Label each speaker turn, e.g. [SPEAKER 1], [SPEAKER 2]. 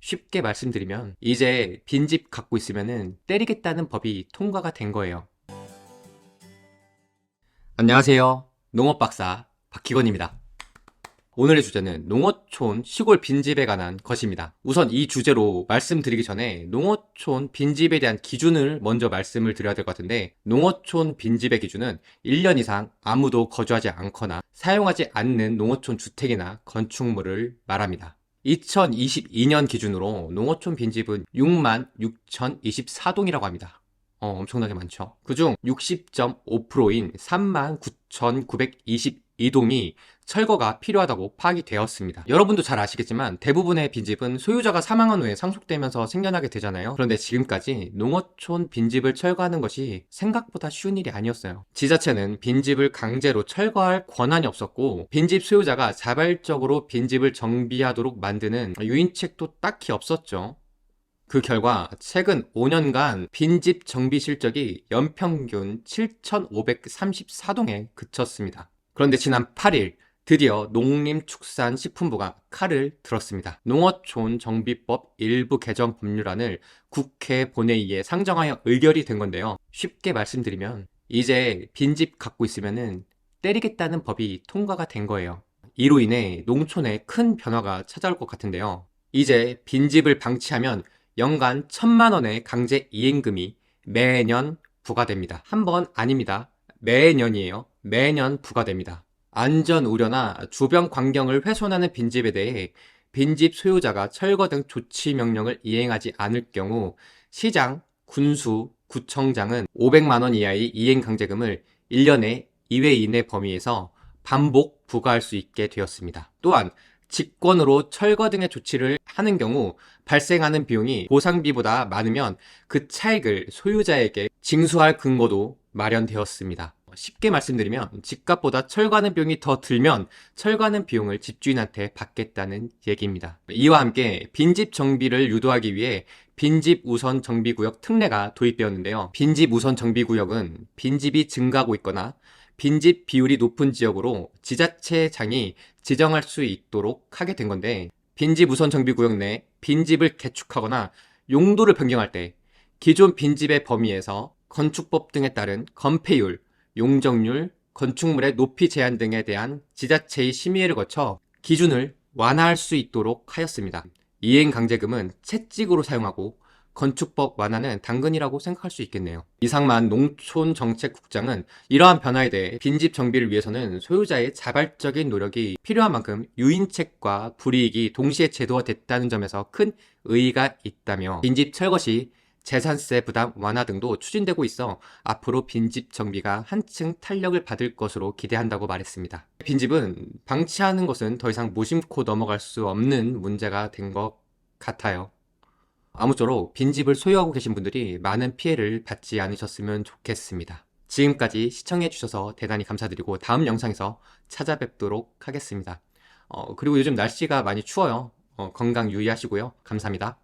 [SPEAKER 1] 쉽게 말씀드리면 이제 빈집 갖고 있으면은 때리겠다는 법이 통과가 된 거예요. 안녕하세요. 농업박사 박기건입니다. 오늘의 주제는 농어촌 시골 빈집에 관한 것입니다. 우선 이 주제로 말씀드리기 전에 농어촌 빈집에 대한 기준을 먼저 말씀을 드려야 될 것 같은데, 농어촌 빈집의 기준은 1년 이상 아무도 거주하지 않거나 사용하지 않는 농어촌 주택이나 건축물을 말합니다. 2022년 기준으로 농어촌 빈집은 66,024동이라고 합니다. 엄청나게 많죠. 그중 60.5%인 39,922동이 철거가 필요하다고 파악이 되었습니다. 여러분도 잘 아시겠지만 대부분의 빈집은 소유자가 사망한 후에 상속되면서 생겨나게 되잖아요. 그런데 지금까지 농어촌 빈집을 철거하는 것이 생각보다 쉬운 일이 아니었어요. 지자체는 빈집을 강제로 철거할 권한이 없었고, 빈집 소유자가 자발적으로 빈집을 정비하도록 만드는 유인책도 딱히 없었죠. 그 결과 최근 5년간 빈집 정비 실적이 연평균 7,534동에 그쳤습니다. 그런데 지난 8일 드디어 농림축산식품부가 칼을 들었습니다. 농어촌 정비법 일부 개정 법률안을 국회 본회의에 상정하여 의결이 된 건데요. 쉽게 말씀드리면 이제 빈집 갖고 있으면은 때리겠다는 법이 통과가 된 거예요. 이로 인해 농촌에 큰 변화가 찾아올 것 같은데요. 이제 빈집을 방치하면 연간 1,000만 원의 강제 이행금이 매년 부과됩니다. 한 번 아닙니다. 매년이에요. 매년 부과됩니다. 안전 우려나 주변 환경을 훼손하는 빈집에 대해 빈집 소유자가 철거 등 조치 명령을 이행하지 않을 경우 시장, 군수, 구청장은 500만 원 이하의 이행 강제금을 1년에 2회 이내 범위에서 반복 부과할 수 있게 되었습니다. 또한 직권으로 철거 등의 조치를 하는 경우 발생하는 비용이 보상비보다 많으면 그 차익을 소유자에게 징수할 근거도 마련되었습니다. 쉽게 말씀드리면 집값보다 철거하는 비용이 더 들면 철거하는 비용을 집주인한테 받겠다는 얘기입니다. 이와 함께 빈집 정비를 유도하기 위해 빈집 우선 정비구역 특례가 도입되었는데요. 빈집 우선 정비구역은 빈집이 증가하고 있거나 빈집 비율이 높은 지역으로 지자체장이 지정할 수 있도록 하게 된 건데, 빈집 우선 정비구역 내 빈집을 개축하거나 용도를 변경할 때 기존 빈집의 범위에서 건축법 등에 따른 건폐율, 용적률, 건축물의 높이 제한 등에 대한 지자체의 심의를 거쳐 기준을 완화할 수 있도록 하였습니다. 이행 강제금은 채찍으로 사용하고 건축법 완화는 당근이라고 생각할 수 있겠네요. 이상만 농촌정책국장은 이러한 변화에 대해 빈집 정비를 위해서는 소유자의 자발적인 노력이 필요한 만큼 유인책과 불이익이 동시에 제도화됐다는 점에서 큰 의의가 있다며, 빈집 철거 시 재산세 부담 완화 등도 추진되고 있어 앞으로 빈집 정비가 한층 탄력을 받을 것으로 기대한다고 말했습니다. 빈집은 방치하는 것은 더 이상 무심코 넘어갈 수 없는 문제가 된 것 같아요. 아무쪼록 빈집을 소유하고 계신 분들이 많은 피해를 받지 않으셨으면 좋겠습니다. 지금까지 시청해주셔서 대단히 감사드리고 다음 영상에서 찾아뵙도록 하겠습니다. 그리고 요즘 날씨가 많이 추워요. 건강 유의하시고요. 감사합니다.